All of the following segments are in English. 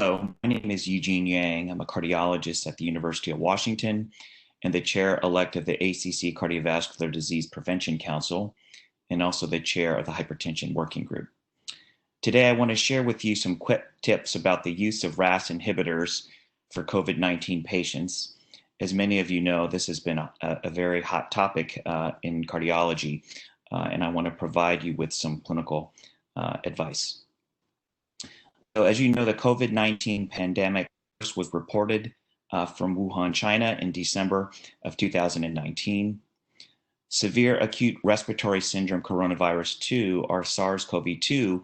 Hello, my name is Eugene Yang. I'm a cardiologist at the University of Washington and the chair-elect of the ACC Cardiovascular Disease Prevention Council and also the chair of the Hypertension Working Group. Today, I want to share with you some quick tips about the use of RAAS inhibitors for COVID-19 patients. As many of you know, this has been a very hot topic in cardiology, and I want to provide you with some clinical advice. So as you know, the COVID-19 pandemic was reported from Wuhan, China in December of 2019. Severe acute respiratory syndrome coronavirus 2, or SARS-CoV-2,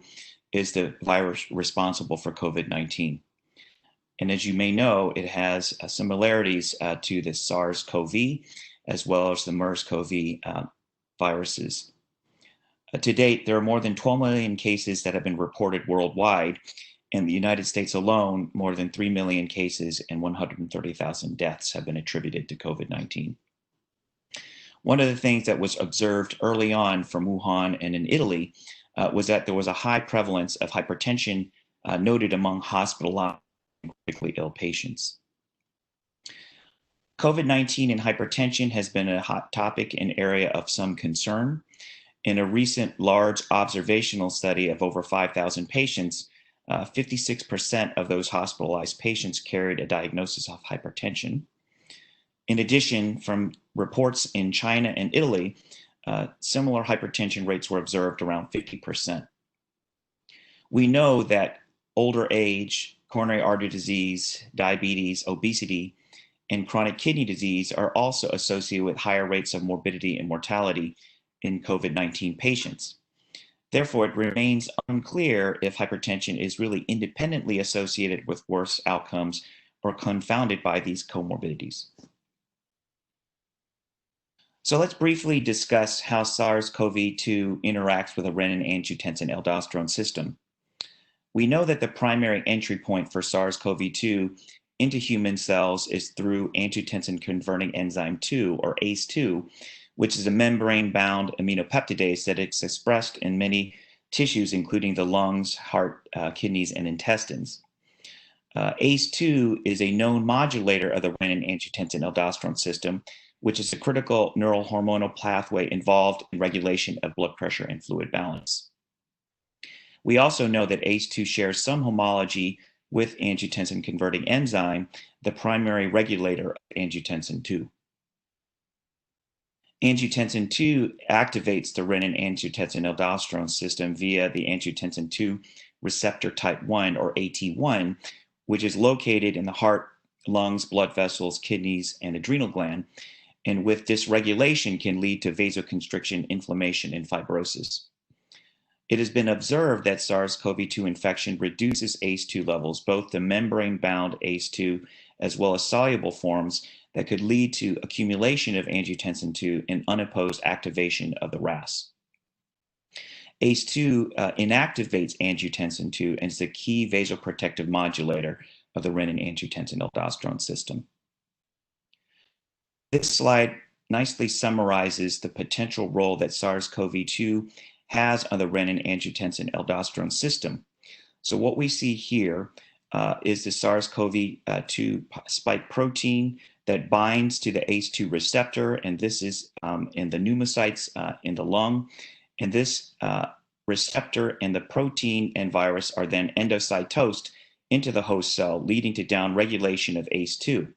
is the virus responsible for COVID-19. And as you may know, it has similarities to the SARS-CoV as well as the MERS-CoV viruses. To date, there are more than 12 million cases that have been reported worldwide. In the United States alone, more than 3 million cases and 130,000 deaths have been attributed to COVID-19. One of the things that was observed early on from Wuhan and in Italy was that there was a high prevalence of hypertension noted among hospitalized and critically ill patients. COVID-19 and hypertension has been a hot topic and area of some concern. In a recent large observational study of over 5,000 patients, 56% of those hospitalized patients carried a diagnosis of hypertension. In addition, from reports in China and Italy, similar hypertension rates were observed around 50%. We know that older age, coronary artery disease, diabetes, obesity, and chronic kidney disease are also associated with higher rates of morbidity and mortality in COVID-19 patients. Therefore, it remains unclear if hypertension is really independently associated with worse outcomes or confounded by these comorbidities. So let's briefly discuss how SARS-CoV-2 interacts with the renin-angiotensin-aldosterone system. We know that the primary entry point for SARS-CoV-2 into human cells is through angiotensin-converting enzyme 2, or ACE2, which is a membrane-bound aminopeptidase that is expressed in many tissues, including the lungs, heart, kidneys, and intestines. ACE2 is a known modulator of the renin-angiotensin-aldosterone system, which is a critical neural hormonal pathway involved in regulation of blood pressure and fluid balance. We also know that ACE2 shares some homology with angiotensin-converting enzyme, the primary regulator of angiotensin 2. Angiotensin 2 activates the renin-angiotensin-aldosterone system via the angiotensin 2 receptor type 1, or AT1, which is located in the heart, lungs, blood vessels, kidneys, and adrenal gland, and with dysregulation can lead to vasoconstriction, inflammation, and fibrosis. It has been observed that SARS-CoV-2 infection reduces ACE2 levels, both the membrane-bound ACE2 as well as soluble forms, that could lead to accumulation of angiotensin 2 and unopposed activation of the RAAS. ACE2 inactivates angiotensin 2 and is the key vasoprotective modulator of the renin-angiotensin-aldosterone system. This slide nicely summarizes the potential role that SARS-CoV-2 has on the renin-angiotensin-aldosterone system. So what we see here is the SARS-CoV-2 spike protein that binds to the ACE2 receptor, and this is in the pneumocytes in the lung. And this receptor and the protein and virus are then endocytosed into the host cell, leading to downregulation of ACE2.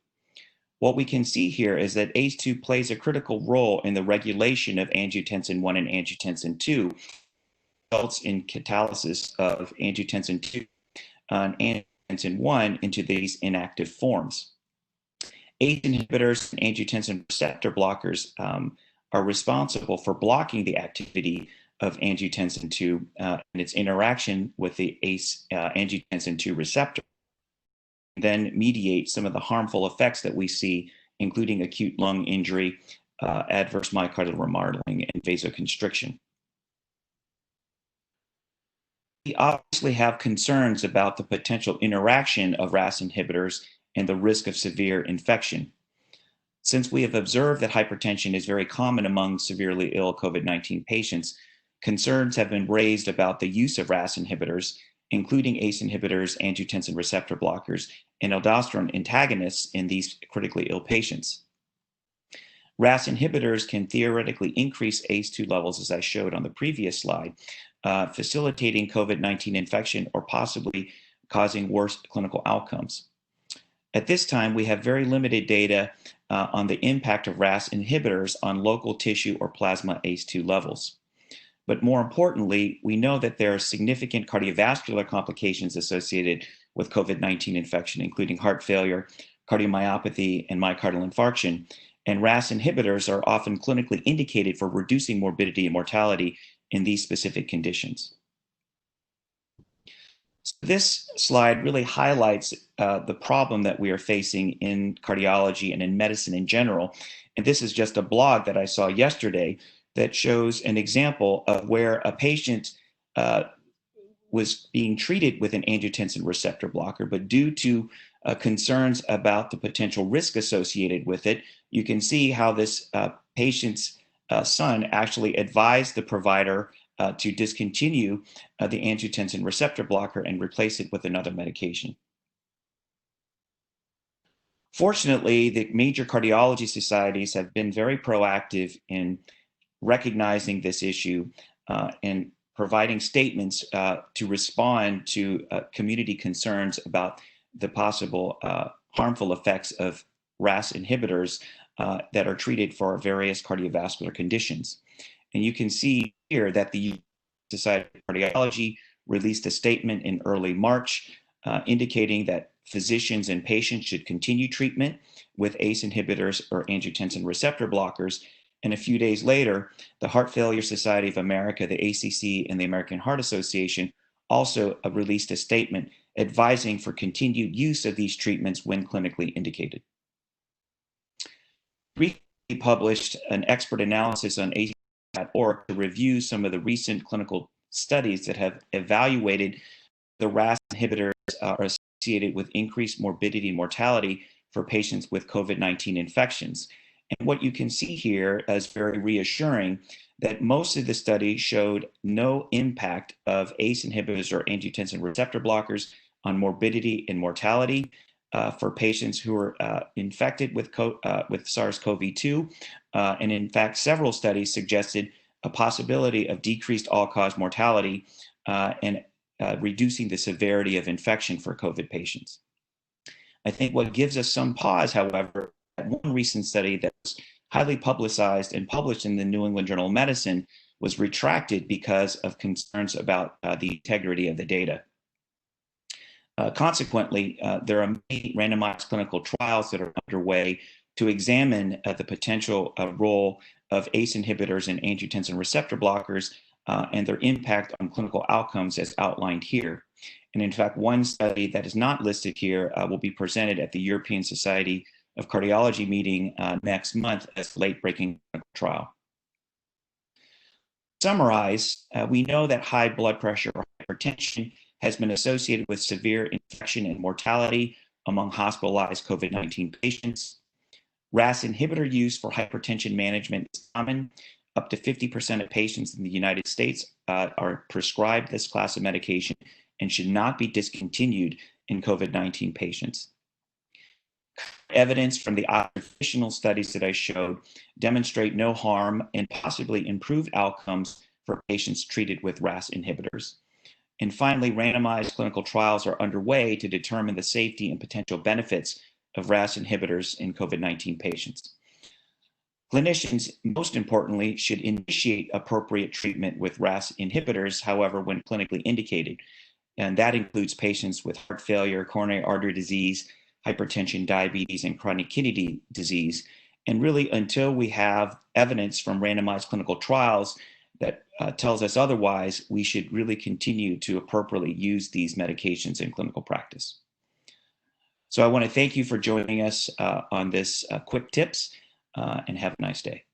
What we can see here is that ACE2 plays a critical role in the regulation of angiotensin 1 and angiotensin 2, results in catalysis of angiotensin 2 and angiotensin 1 into these inactive forms. ACE inhibitors and angiotensin receptor blockers are responsible for blocking the activity of angiotensin 2 and its interaction with the ACE angiotensin 2 receptor, then mediate some of the harmful effects that we see, including acute lung injury, adverse myocardial remodeling, and vasoconstriction. We obviously have concerns about the potential interaction of RAAS inhibitors and the risk of severe infection. Since we have observed that hypertension is very common among severely ill COVID-19 patients, concerns have been raised about the use of RAAS inhibitors including ACE inhibitors, angiotensin receptor blockers, and aldosterone antagonists in these critically ill patients. RAAS inhibitors can theoretically increase ACE2 levels, as I showed on the previous slide, facilitating COVID-19 infection or possibly causing worse clinical outcomes. At this time, we have very limited data on the impact of RAAS inhibitors on local tissue or plasma ACE2 levels. But more importantly, we know that there are significant cardiovascular complications associated with COVID-19 infection, including heart failure, cardiomyopathy, and myocardial infarction. And RAAS inhibitors are often clinically indicated for reducing morbidity and mortality in these specific conditions. So this slide really highlights the problem that we are facing in cardiology and in medicine in general. And this is just a blog that I saw yesterday that shows an example of where a patient was being treated with an angiotensin receptor blocker, but due to concerns about the potential risk associated with it, you can see how this patient's son actually advised the provider to discontinue the angiotensin receptor blocker and replace it with another medication. Fortunately, the major cardiology societies have been very proactive in recognizing this issue and providing statements to respond to community concerns about the possible harmful effects of RAAS inhibitors that are treated for various cardiovascular conditions. And you can see here that the Society of Cardiology released a statement in early March indicating that physicians and patients should continue treatment with ACE inhibitors or angiotensin receptor blockers. And a few days later, the Heart Failure Society of America, the ACC, and the American Heart Association also released a statement advising for continued use of these treatments when clinically indicated. Recently published an expert analysis on ACC.org to review some of the recent clinical studies that have evaluated the RAAS inhibitors are associated with increased morbidity and mortality for patients with COVID-19 infections. And what you can see here is very reassuring that most of the studies showed no impact of ACE inhibitors or angiotensin receptor blockers on morbidity and mortality for patients who were infected with SARS-CoV-2. And in fact, several studies suggested a possibility of decreased all-cause mortality and reducing the severity of infection for COVID patients. I think what gives us some pause, however, one recent study that was highly publicized and published in the New England Journal of Medicine was retracted because of concerns about the integrity of the data. Consequently, there are many randomized clinical trials that are underway to examine the potential role of ACE inhibitors and angiotensin receptor blockers and their impact on clinical outcomes as outlined here. And in fact, one study that is not listed here will be presented at the European Society of Cardiology meeting next month as a late-breaking clinical trial. To summarize, we know that high blood pressure or hypertension has been associated with severe infection and mortality among hospitalized COVID-19 patients. RAAS inhibitor use for hypertension management is common. Up to 50% of patients in the United States are prescribed this class of medication and should not be discontinued in COVID-19 patients. Evidence from the observational studies that I showed demonstrate no harm and possibly improved outcomes for patients treated with RAAS inhibitors. And finally, randomized clinical trials are underway to determine the safety and potential benefits of RAAS inhibitors in COVID-19 patients. Clinicians, most importantly, should initiate appropriate treatment with RAAS inhibitors, however, when clinically indicated. And that includes patients with heart failure, coronary artery disease, hypertension, diabetes, and chronic kidney disease. And really, until we have evidence from randomized clinical trials that tells us otherwise, we should really continue to appropriately use these medications in clinical practice. So I want to thank you for joining us on this quick tips and have a nice day.